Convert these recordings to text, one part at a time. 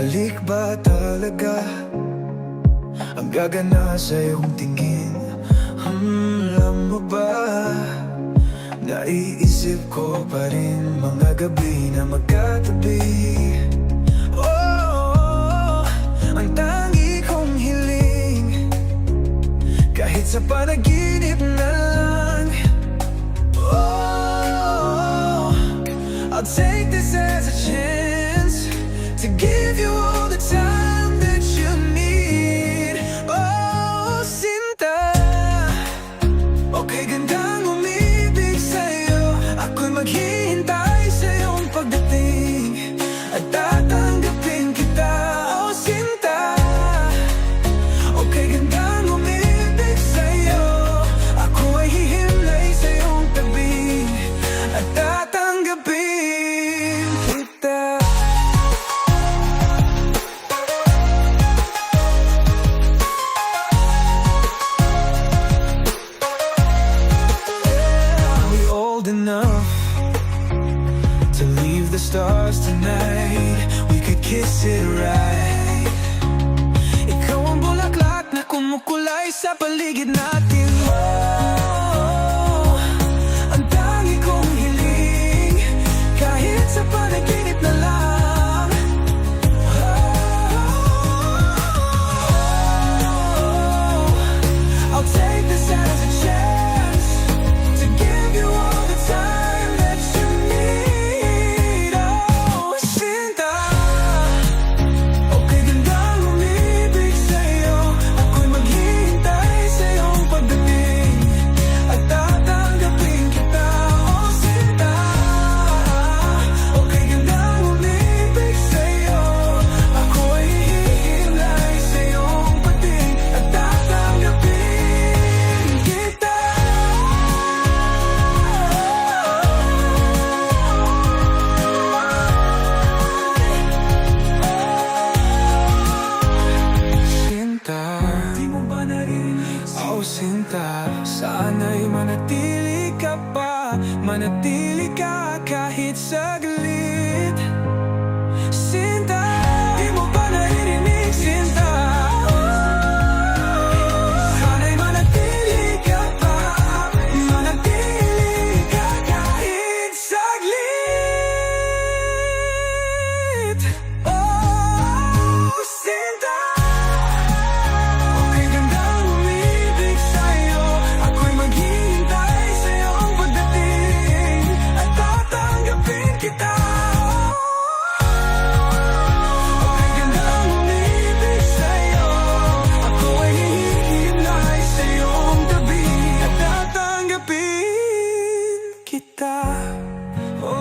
halik ba talaga ang gagana sa iyong tingin? Alam mo ba, naiisip ko pa rin mga gabi na magkatabi. Oh, ang tangi kong hiling, kahit sa panaginip na lang. Oh, I'll take this as a chance to give you all the time that you need. Oh, Sinta, okay gandang umibig sa'yo. Ako'y maghihintay sa iyong pagdating at tatanggapin kita. Oh, Sinta, okay gandang umibig sa'yo. Ako ay hihimlay sa iyong tabi at tatanggapin kita. Enough to leave the stars tonight. We could kiss it right. Ikaw ang bulaklak na kumukulay sa paligid natin. Oh, ang tangi kong hiling, kahit sa panaginip na lang. Oh, I'll take this as a chance to give you all the time that you need. Oh, Sinta, okay gandang umibig sa'yo. Ako'y maghihintay sa iyong pagdating at tatanggapin kita. Oh, Sinta, okay gandang umibig sa'yo. Ako'y hihimlay sa iyong pagdating at tatanggapin kita. Sinta, di mo ba narinig? Oh, Sinta, sana'y manatili ka pa, manatili ka kahit saglit. Sinta, di mo ba narinig? Sinta, sana'y manatili ka pa, manatili ka kahit saglit. Oh, Sinta, okay gandang umibig sa'yo. Ako'y maghihintay sa iyong pagdating at tatanggapin kita. Okay gandang umibig sa'yo. Ako ay hihimlay sa iyong tabi at tatanggapin kita. Oh.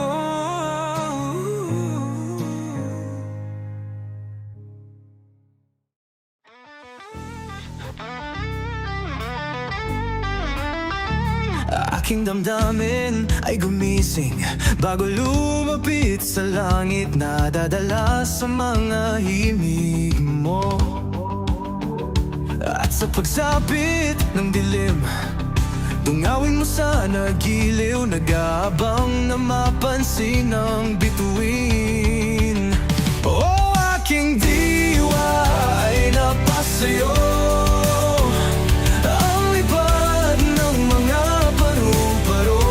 Aking damdamin ay gumising bago lumapit sa langit, nadadala sa mga himig mo. At sa pagsapit ng dilim, dungawin mo sa nagiliw, nag-aabang na mapansin ang bituin. Oh, aking diwa ay napasayo, ang lipad ng mga paru-paro.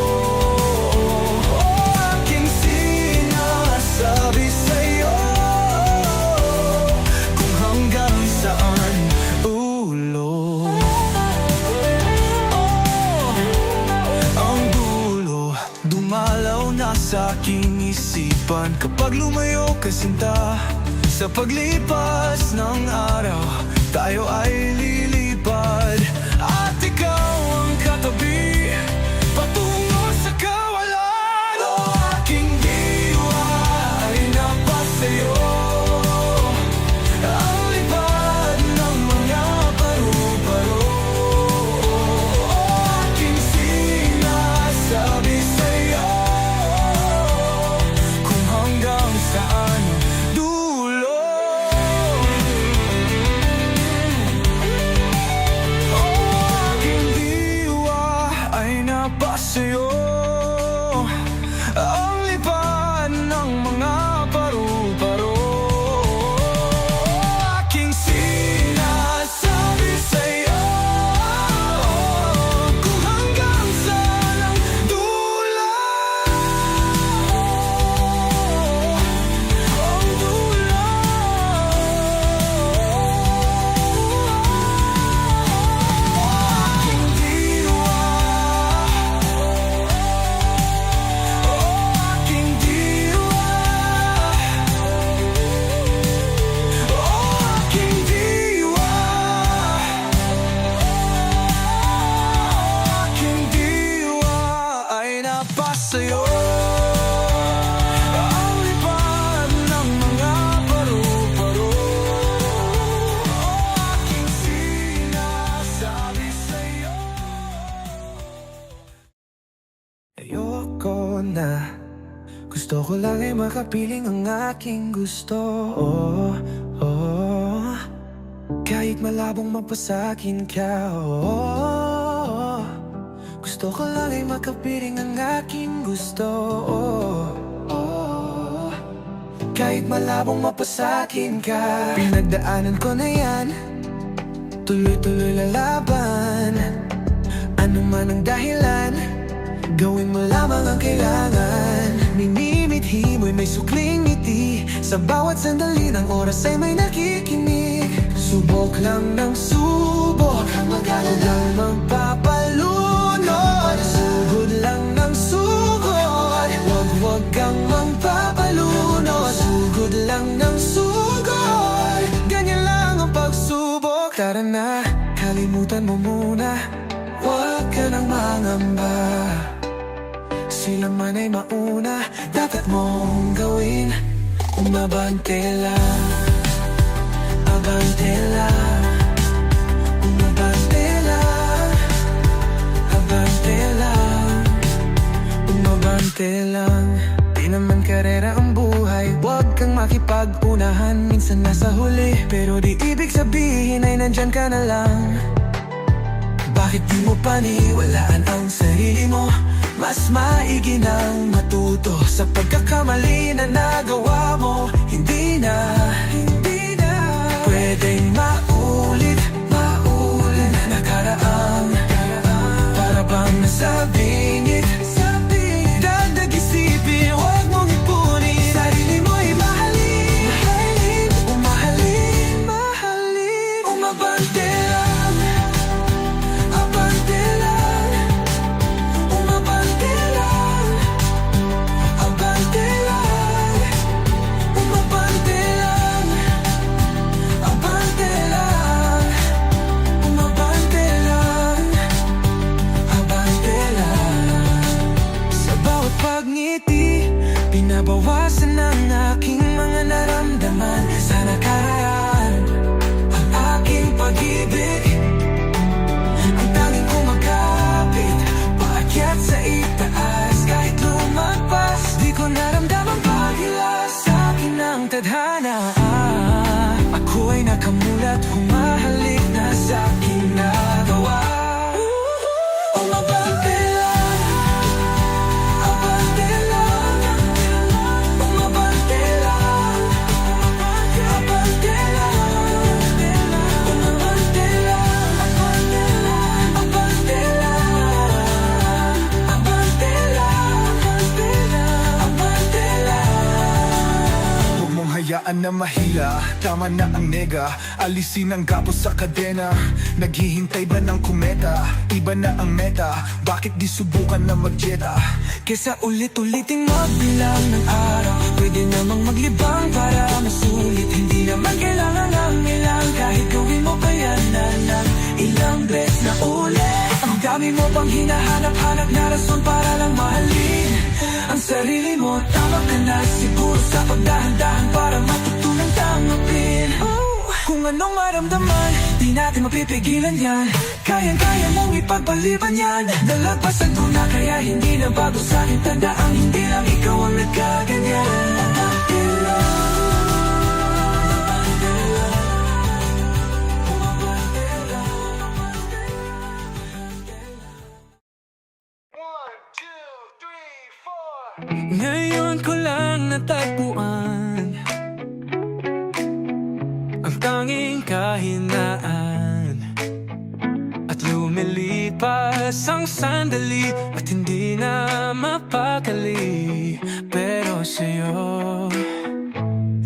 Oh, aking sinasabi sa'yo kung hanggang saan ulo. Ang dulo, dumalaw na sa aking isipan kapag lumayo ka, Sinta. Sa paglipas ng araw, tayo ay lilipad at ikaw ang katabi patungo sa kawalan. Oh, aking diwa ay napasayo, ang lipad ng mga paru-paro. Oh, aking sinasabi sa'yo kung hanggang saan dulo. sa'yo. Ang lipad ng mga paru-paro, aking sinasabi sa'yo. Ayoko na, gusto ko lang ay makapiling ang aking gusto. Kahit malabong mapasakin ka, gusto ko lang ay makapiling ang aking gusto. Kahit malabong mapasakin ka, pinagdaanan ko na yan, tuloy-tuloy lalaban. Ano man ang dahilan, gawin mo lamang ang kailangan. Minimithi mo'y may sukling ngiti, sa bawat sandali ng oras ay may nakikinig. Subok lang ng subok, huwag lang magpapalunod. Sugod lang ng sugod, huwag kang magpapalunod. Sugod lang ng sugod, ganyan lang ang pagsubok. Tara na, kalimutan mo muna, huwag ka nang mangamba. Sila man ay mauna, dapat mong gawin, umabante lang. Abante lang, umabante lang. Abante lang, umabante lang. Di naman karera ang buhay, huwag kang makipag-unahan. Minsan nasa huli, pero di ibig sabihin ay nandyan ka na lang. Bakit di mo paniwalaan ang sarili mo? Mas maigi nang matuto sa pagkakamali na nagawa mo. Hindi na pwedeng maulit na nakaraang. Para bang nasa bingit, dadag isipin, huwag mong ipunin. Sarili mo'y mahalin, umabante lang. Abante lang, umabante lang. Abante lang, umabante lang. Abante lang, umabante lang. Abante lang. Sa bawat pagngiti, pinabawasan ang aking mga naramdaman. Sa nakaraan, ang aking pag-ibig, ang tanging kumakapit, paakyat sa itaas. Kahit lumagpas, di ko naramdaman paghilas. Sa akin ang tadhana, ako ay nakamulat, humahalik na sa aking nagawa. Umabante lang, abante lang. Umabante lang, abante lang. Umabante lang, abante lang. Abante lang, abante lang. Abante lang. Huwag mong hayaan na mahila, tama na ang nega. Alisin ang gapos sa kadena, naghihintay ba ng kometa? Iba na ang meta, bakit di subukan na magjeta? Kesa ulit-uliting magbilang ng araw, pwede namang maglibang para masulit. Hindi naman kailangan ang ilang, kahit gawin mo pa yan na ng ilang beses na ulit. Ang dami mo pang hinahanap-hanap na rason para lang mahalin ang sarili mo. Tama ka na siguro sa pagdahan-dahan para matutunan tanggapin. Kung anong maramdaman, di natin mapipigilan yan. Kayang-kaya mong ipagpaliban yan. Nalagpasan ko na kaya hindi na bago sa'kin. Tandaang hindi lang ikaw ang nagkaganyan. Abante lang, abante lang. Umabante lang, abante lang. Ngayon ko lang natagpuan ang tanging kahinaan, at lumilipas ang sandali at hindi na mapakali. Pero sa'yo,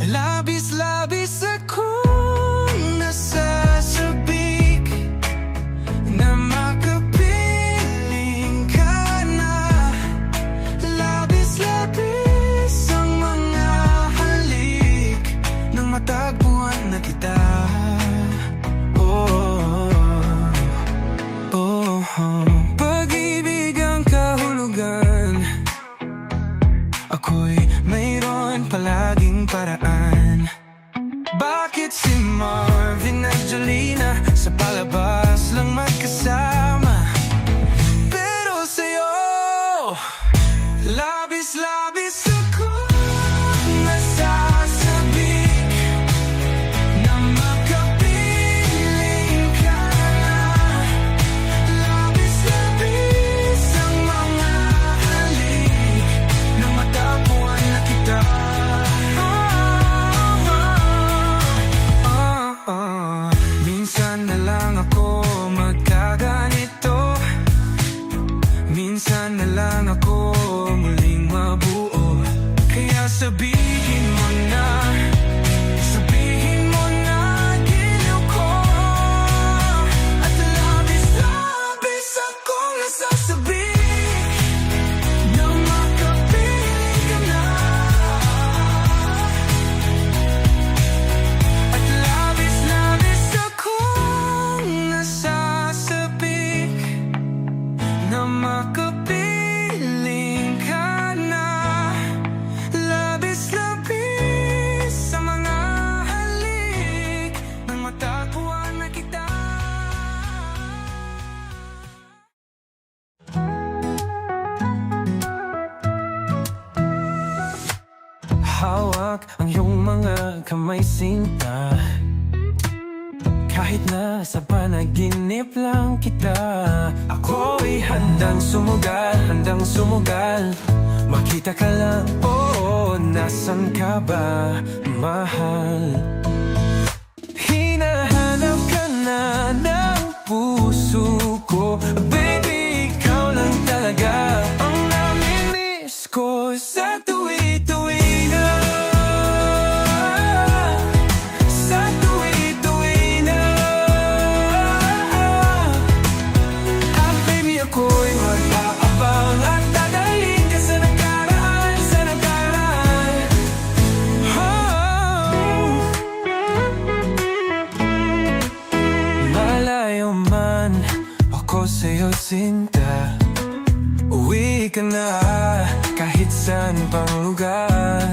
labis-labis akong nasasabik na makapiling ka na. Labis-labis ang mga halik nang matagpuan na kita. Pag-ibig ang kahulugan, ako'y mayroon palaging paraan. Bakit si Marvin at Jolina sa palabas lang magkasama? Pero sa'yo, labis-labis ako nasasabik na makapiling ka. Labis-labis ang mga halik na matapuan na kita. Minsan na lang ako magkaganito, minsan na lang ako muling mabuo. Kaya sabihin mo na, giliw ko. At labis-labis akong nasasabik na makapiling ka na. At labis-labis akong nasasabik na makapiling ka na. Labis-labis sa mga halik nang matagpuan na kita. Hawak ang iyong mga kamay, sinta. Kahit na sa panaginip lang kita, ako'y handang sumugal. Makita ka lang, oh, nasan ka ba, mahal? Hinahanap ka na ng puso ko, baby, ikaw lang talaga ang namimiss ko sa tuwi-tuwi na. Sa tuwi-tuwi na. At baby, ako'y mag-aabang at dadalhin ka sa nakaraan, sa nakaraan. Malayo man ako sa'yo, sinta, uwi ka na kahit saan pang lugar.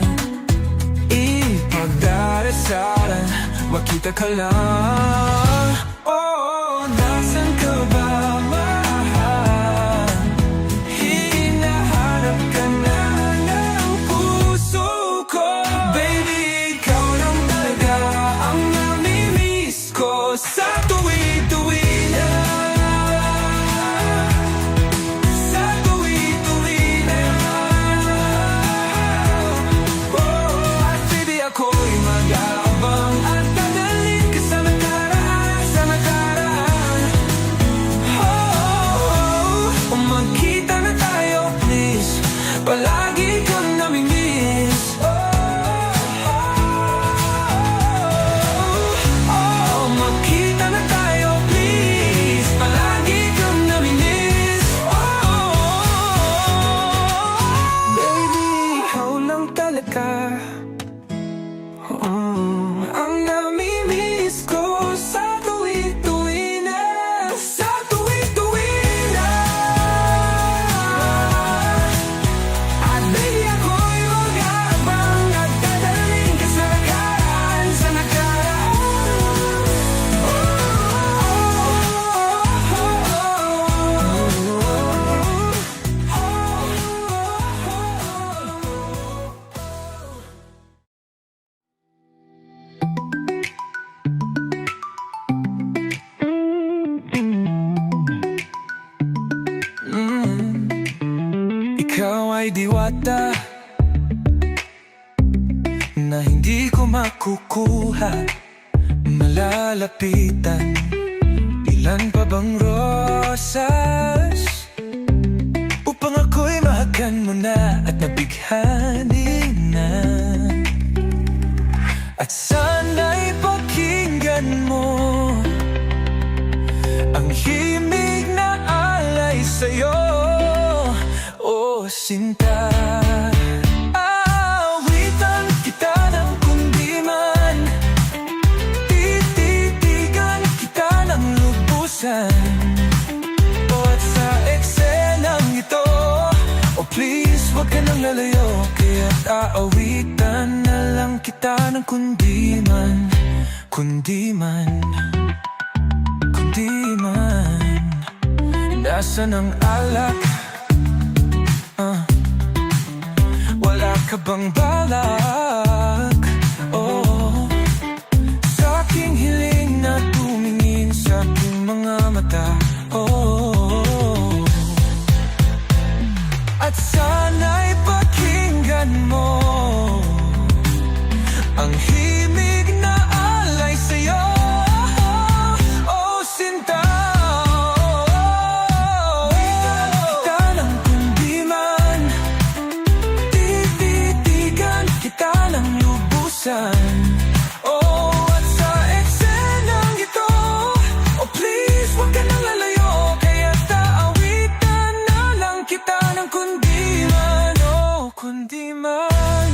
Ipagdarasalan, makita ka lang. Oh, nasan ka ba, mahal? Hinahanap ka na ng puso ko, baby, ikaw lang talaga ang namimiss ko sa tuwi-tuwi na. Sa tuwi-tuwi na. Oh, at baby, ako'y mag-aabang at dadalhin ka sa nakaraan, sa nakaraan. Oh, magkita na tayo, please. Palagi kang namimiss. Oh, magkita na tayo, please. Palagi kang namimiss. Baby, ikaw lang talaga ang namimiss ko sa tuwi-tuwi na. Sa tuwi-tuwi na. At baby, ako'y mag-aabang at dadalhin ka sa nakaraan, sa Ikaw ay diwata na hindi ko makukuha, malalapitan. Ilan pa bang rosas upang ako'y mahagan mo na at nabighani na? At sana'y pakinggan mo ang himig na alay sa'yo, oh sinta. Awitan kita ng kundi man, tititigan kita ng lubusan. O at sa eksenang ito, oh please, wag ka na nang lalayo, kaya't aawitan na lang kita ng kundi man, kundi man, kundi man. Nasaan ang alak? Wala ka bang balak? Oh, sa aking hiling na tumingin sa aking mga mata. Oh, at sana'y pakinggan mo ang himig na alay sa'yo. Oh, sinta, kita ng kundi man, tititigan kita ng lubusan. Oh, at sa eksenang ito, oh please, huwag ka nang lalayo, kaya't aawitan na lang kita ng kundi man, oh, kundi man.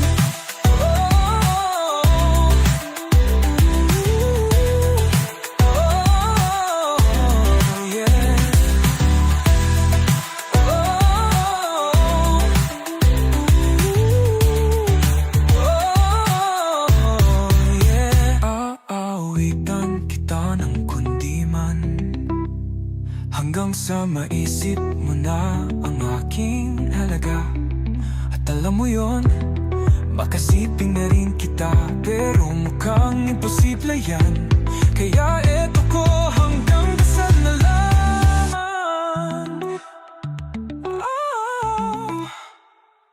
Hanggang sa maisip mo na ang aking halaga. At alam mo yon, makasiping na rin kita, pero mukhang imposible yan. Kaya eto ko hanggang dasal na lang.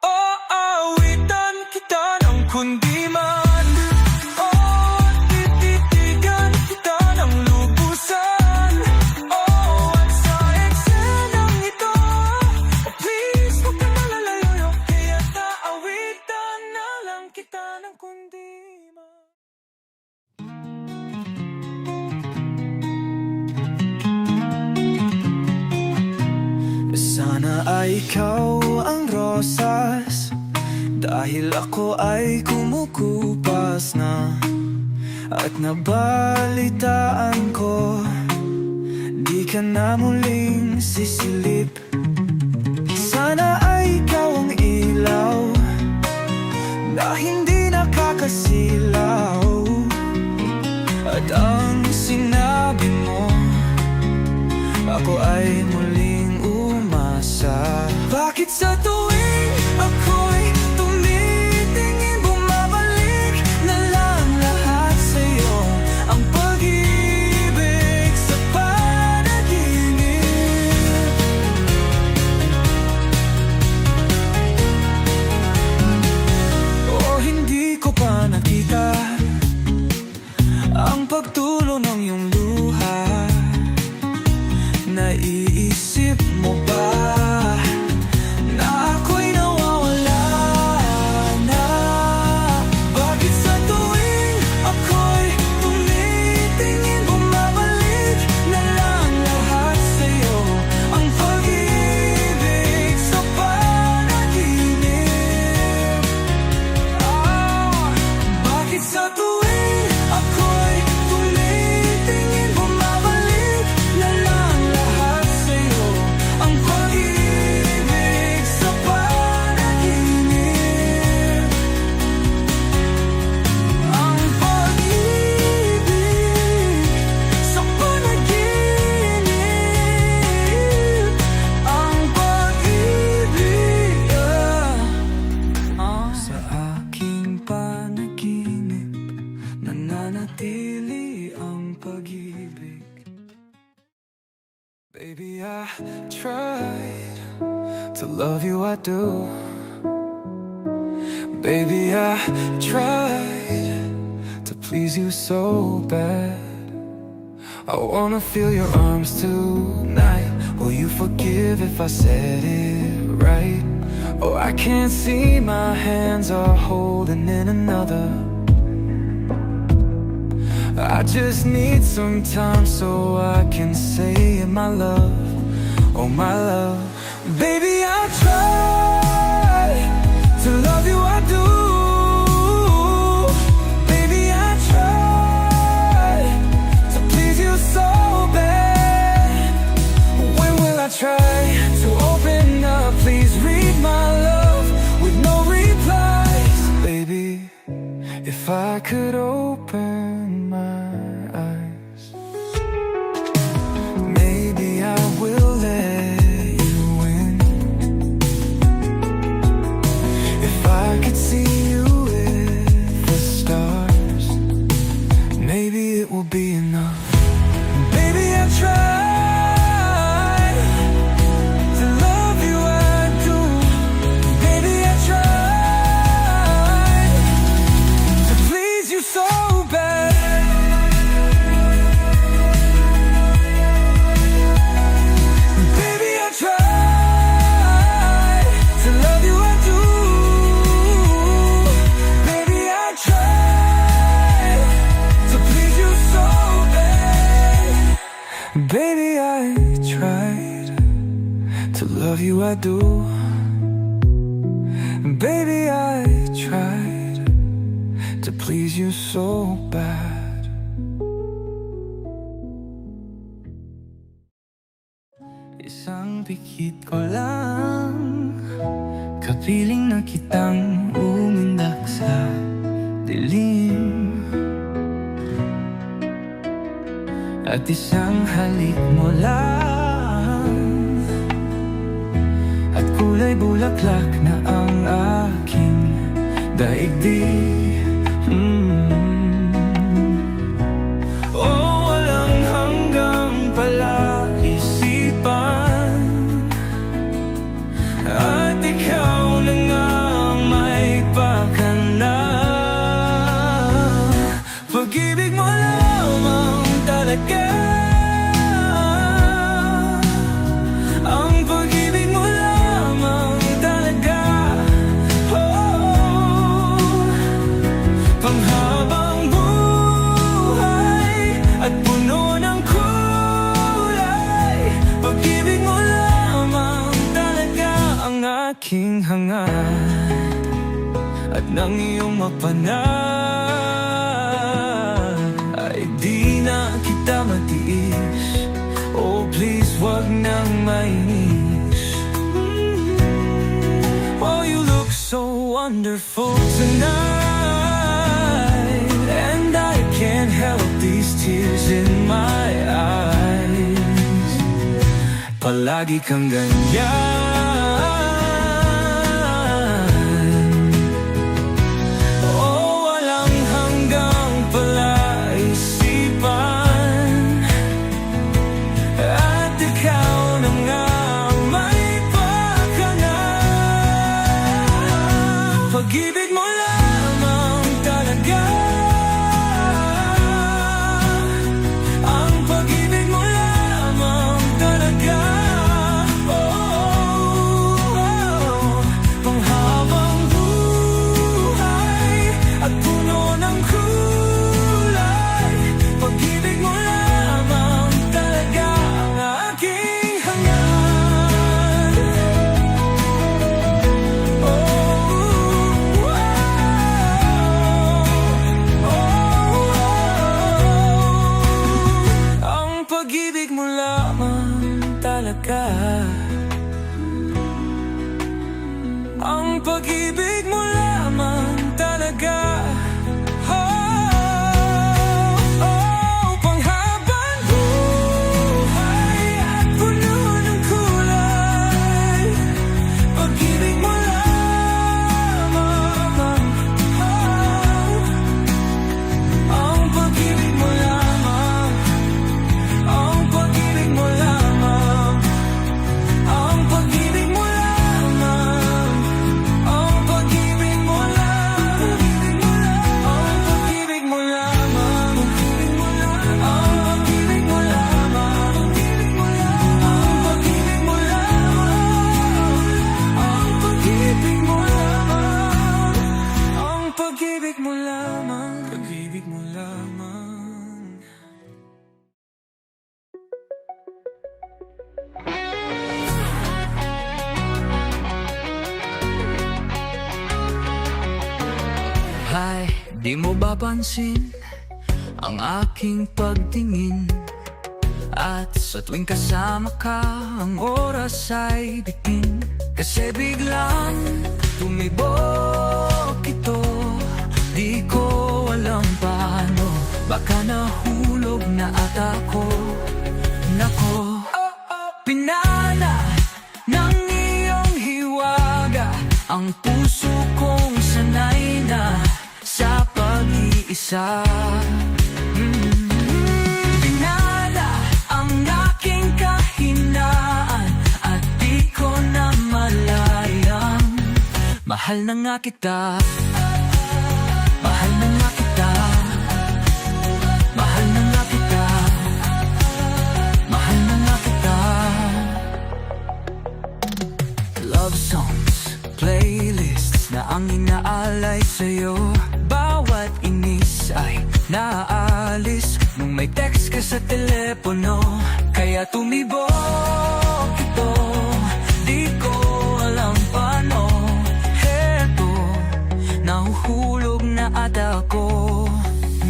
Oh, awitan kita ng kundi man. Oh, tititigan kita ng lubusan. Sana ay ikaw ang rosas, dahil ako ay kumukupas na. At nabalitaan ko, di ka na muling sisilip. Sana ay ikaw ang ilaw na hindi nakakasilaw. At ang sinabi mo, ako ay muling umasa. Bakit sa tuwing ako'y tumitingin, bumabalik na lang lahat sa'yo? Ang pag-ibig sa panaginip. O hindi ko pa nakita ang pagtulo ng iyong luha. Naiisip mo ba na ako'y nawawala na? Bakit sa tuwing ako'y tumitingin, bumabalik na lang lahat sa'yo? Ang pag-ibig sa panaginip. Bakit sa tuwing ako'y tumitingin, bumabalik na lang lahat sa'yo? Ang pag-ibig sa panaginip. Ang pag-ibig sa panaginip. Ang pag-ibig, sa aking panaginip, nananatili ang pag-ibig. Baby, I tried to love you, I do. Baby, I tried to please you so bad. I wanna feel your arms tonight. Will you forgive if I said it right? Oh, I can't see my hands are holding in another. I just need some time so I can say my love, oh my love. Baby, I try to love you, I do. Baby, I try to please you so bad. When will I try to open up? Please read my love with If I could open my eyes, maybe I will let you in. If I could see you with the stars, maybe it will be enough. Baby, I tried to love you, I do. Baby, I tried to please you so bad. Baby, I tried to love you, I do. Baby, I tried to please you so bad. Baby, I tried to love you, I do. Baby, I tried to please you so bad. Isang pikit ko lang, kapiling na kitang umindak sa dilim. At isang halik mo lang, at kulay bulaklak na ang aking daigdig. Oh, walang hanggang palaisipan, at ikaw na nga ang may pakana. Pag-ibig mo lamang talaga, ang pag-ibig mo lamang talaga. Oh, panghabang buhay at puno ng kulay. Pag-ibig mo lamang talaga ang aking hangad, at nang iyong mapanal ay di na kita matiis. Oh please, wag nang mainis. Oh, you look so wonderful tonight, and I can't help these tears in my eyes. Palagi kang ganyan. Oh, walang hanggang palaisipan, at ikaw na nga may pakana. Pag-ibig mo lamang talaga, ang pag-ibig mo lamang talaga. Oh, panghabang buhay at puno ng kulay. Pag-ibig mo lamang talaga ang aking hangad. Ang pag-ibig mo lamang talaga, ang pag-ibig mo lamang talaga. Oh, oh, panghabang buhay at puno ng kulay. Pag-ibig mo lamang, oh, ang pag-ibig mo lamang, ang pag-ibig mo lamang, ang pag-ibig mo lamang, ang pag-ibig mo lamang, ang pag-ibig mo lamang, ang pag-ibig mo lamang, ang pag-ibig mo lamang, ang pag-ibig mo lamang, ang pag-ibig mo lamang, ang pag-ibig mo lamang, pag-ibig mo lamang. Hay, di mo ba pansin ang aking pagtingin? At sa tuwing kasama ka, ang oras ay bitin. Kasi biglang tumibok ito, di ko baka nahulog na ata ko. Nako, pinana ng iyong hiwaga ang puso kong sanay na sa pag-iisa. Pinana ang aking kahinaan at di ko na malayang mahal na nga kita. Mahal na nga kita. Mahal na nga kita. Mahal na nga kita. Love songs, playlists na ang inaalay sa'yo. Bawat inis ay naaalis nung may text ka sa telepono. Kaya tumibok ito, di ko alam paano. Heto, nahuhulog na ata ako.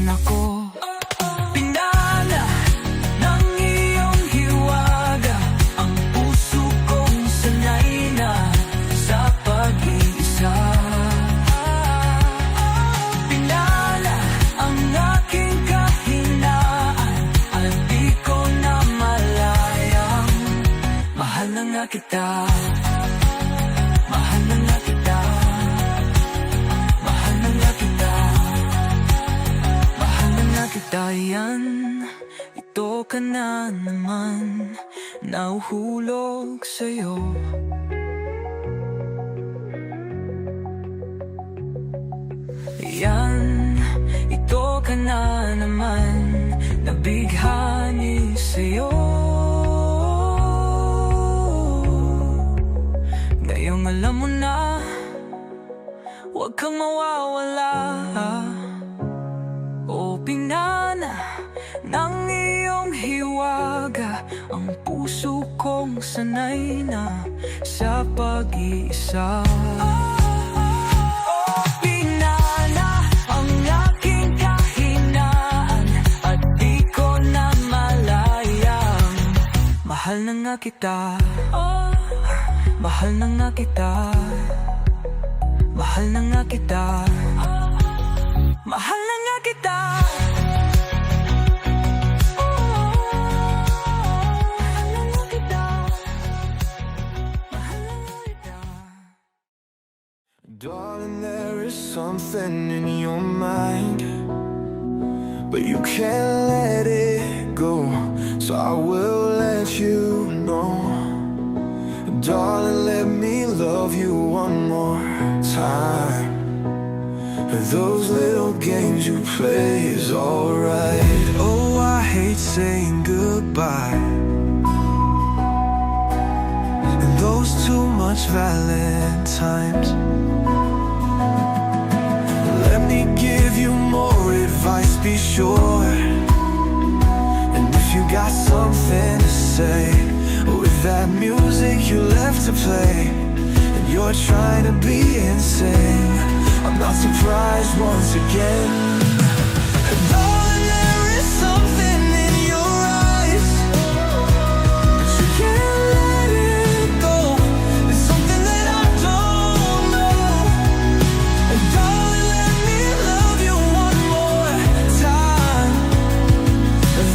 Nako, pinala ng iyong hiwaga ang puso kong sanay na sa pag-iisa. Pinala ang aking kahinaan at di ko na malayang mahal na nga kita. Mahal na nga kita. Mahal na nga kita. Mahal na nga kita. Yan, ito ka na naman, nahuhulog sa'yo. Yan, ito ka na naman, nabighani sa'yo. Ngayong alam mo na, huwag kang mawawala. O pinana ng iyong hiwaga ang puso kong sanay na sa pag-iisa. Pinana ang aking kahinaan at di ko na malayang mahal na nga kita. Mahal na nga kita. Mahal na nga kita. Mahal na nga kita. Mahal na nga kita. Mahal na nga kita. Darling, there is something in your mind, but you can't let it go, so I will let you know. Darling, let me love you one more time. Those little games you play is alright. Oh, I hate saying goodbye, and those too much Valentines. Let me give you more advice, be sure. And if you got something to say, with that music you left to play, and you're trying to be insane, I'm not surprised once again. Darling, there is something in your eyes, but you can't let it go. It's something that I don't know. And darling, let me love you one more time.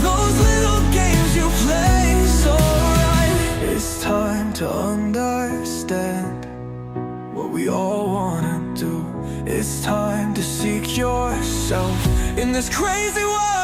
Those little games you play so right. It's time to understand what we all wanna do. It's time to seek yourself in this crazy world.